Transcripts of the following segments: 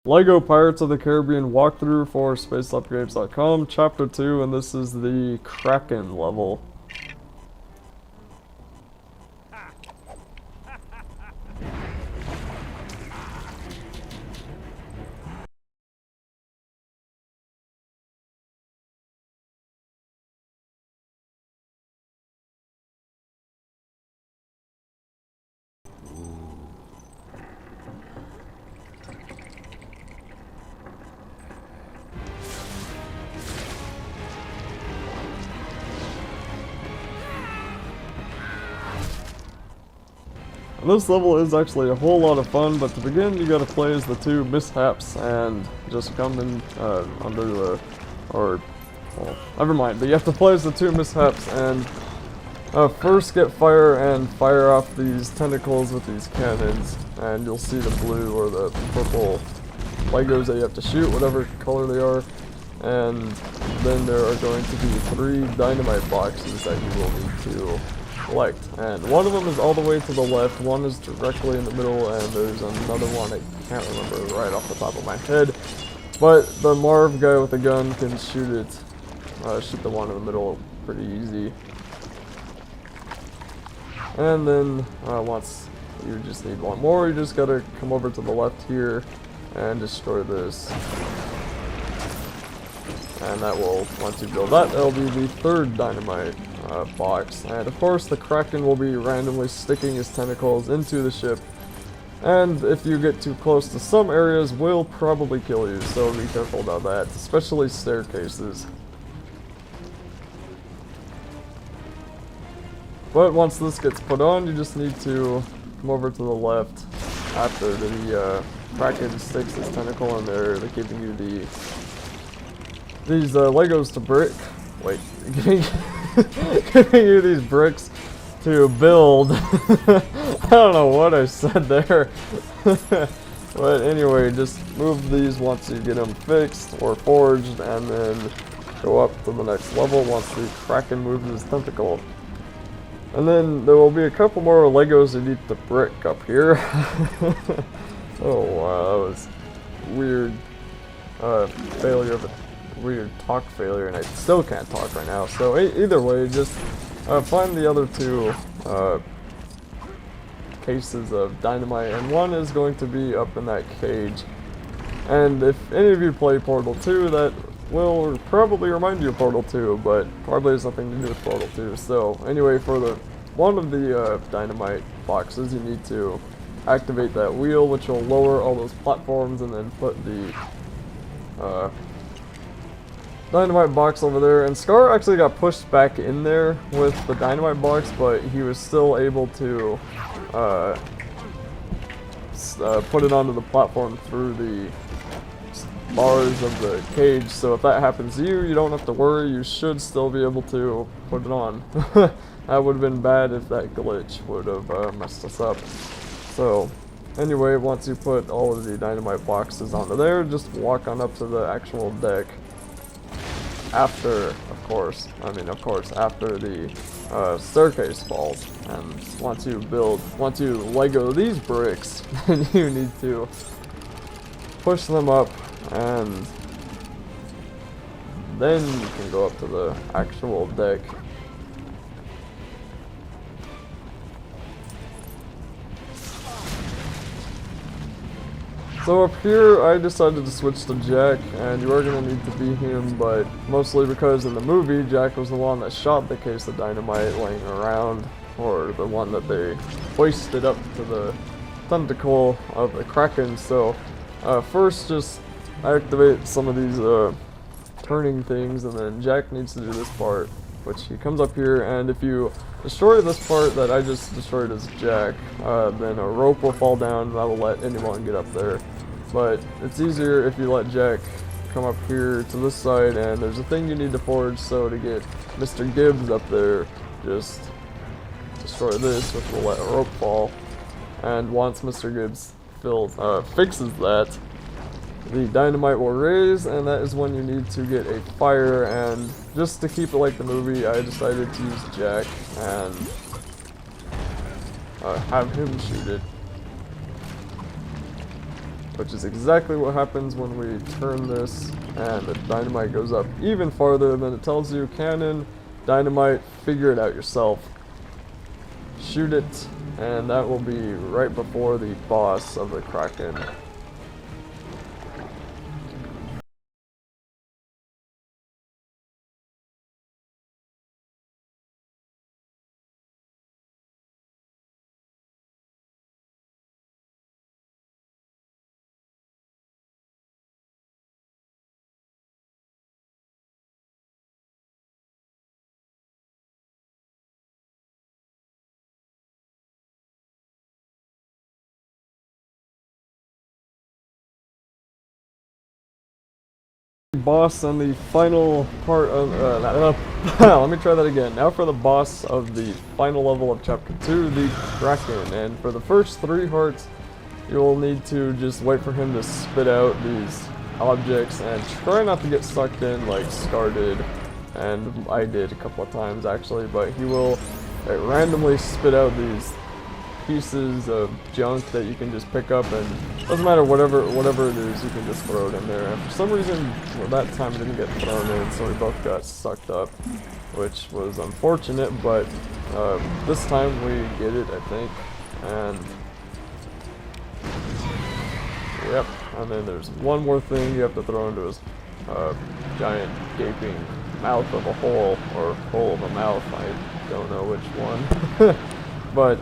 Lego Pirates of the Caribbean walkthrough for spaceupgrades.com, Chapter 2, and this is the Kraken level. And this level is actually a whole lot of fun, but to begin you gotta play as the two mishaps and just come in under the, well, never mind, but you have to play as the two mishaps and first get fire and fire off these tentacles with these cannons, and you'll see the blue or the purple Legos that you have to shoot, whatever color they are, and then there are going to be 3 dynamite boxes that you will need to collect, and one of them is all the way to the left, one is directly in the middle, and there's another one I can't remember right off the top of my head, but the Marv guy with the gun can shoot it, shoot the one in the middle pretty easy. And then once you just need one more, you just gotta come over to the left here and destroy this. And that will, once you build that, that'll be the 3rd dynamite box. And of course the Kraken will be randomly sticking his tentacles into the ship. And if you get too close to some areas, will probably kill you, so be careful about that, especially staircases. But once this gets put on, you just need to come over to the left after the Kraken sticks his tentacle in there. They're giving you these Legos to brick. Wait, giving you these bricks to build. I don't know what I said there. But anyway, just move these once you get them fixed or forged, and then go up to the next level once the Kraken moves his tentacle. And then there will be a couple more Legos you need to brick up here. Oh wow, that was weird failure of a weird talk failure, and I still can't talk right now. So either way, just find the other 2 cases of dynamite, and one is going to be up in that cage. And if any of you play Portal 2, that will probably remind you of Portal 2, but probably has nothing to do with Portal 2. So anyway, for the one of the dynamite boxes, you need to activate that wheel, which will lower all those platforms, and then put the dynamite box over there. And Scar actually got pushed back in there with the dynamite box, but he was still able to put it onto the platform through the bars of the cage. So if that happens to you, you don't have to worry, you should still be able to put it on. That would have been bad if that glitch would have messed us up. So anyway, once you put all of the dynamite boxes onto there, just walk on up to the actual deck. After, of course, after the staircase falls. And once you Lego these bricks, then you need to push them up, and then you can go up to the actual deck. So up here, I decided to switch to Jack, and you are going to need to be him, but mostly because in the movie, Jack was the one that shot the case of dynamite laying around, or the one that they hoisted up to the tentacle of the Kraken. So first just activate some of these turning things, and then Jack needs to do this part, which he comes up here, and if you destroy this part that I just destroyed as Jack, then a rope will fall down, and that will let anyone get up there. But it's easier if you let Jack come up here to this side, and there's a thing you need to forge, so to get Mr. Gibbs up there, just destroy this, which will let a rope fall. And once Mr. Gibbs fixes that, the dynamite will raise, and that is when you need to get a fire. And just to keep it like the movie, I decided to use Jack and have him shoot it. which is exactly what happens when we turn this and the dynamite goes up even farther than it tells you. Cannon, dynamite, figure it out yourself. Shoot it, and that will be right before the boss of the Kraken. Boss and the final part of let me try that again. Now for the boss of the final level of chapter 2, the Kraken. And for the first 3 hearts, you'll need to just wait for him to spit out these objects and try not to get sucked in like Scar did, and I did a couple of times actually. But he will randomly spit out these pieces of junk that you can just pick up, and doesn't matter whatever it is, you can just throw it in there. And for some reason, well, that time it didn't get thrown in, so we both got sucked up, which was unfortunate. But this time we get it, I think. And yep. And then there's one more thing you have to throw into his giant gaping mouth of a hole, or hole of a mouth. I don't know which one, but.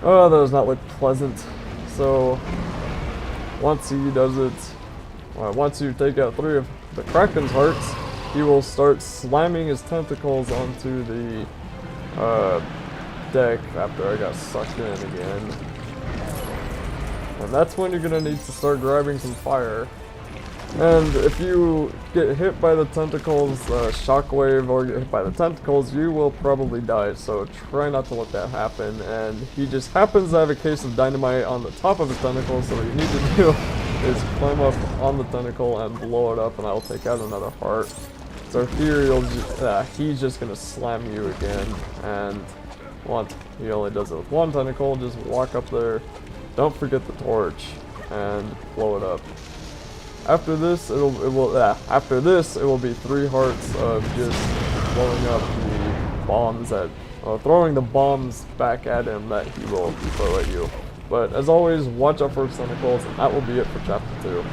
Oh, that does not look pleasant. So, once he does it, once you take out 3 of the Kraken's hearts, he will start slamming his tentacles onto the deck after I got sucked in again. And that's when you're gonna need to start grabbing some fire. And if you get hit by the tentacles, shockwave, or get hit by the tentacles, you will probably die, so try not to let that happen. And he just happens to have a case of dynamite on the top of his tentacles, so what you need to do is climb up on the tentacle and blow it up, and I'll take out another heart. So here he's just gonna slam you again, and once he only does it with 1 tentacle, just walk up there, don't forget the torch, and blow it up. After this, it will be 3 hearts of just blowing up the bombs throwing the bombs back at him that he will throw at you. But as always, watch out for his tentacles, and that will be it for chapter 2.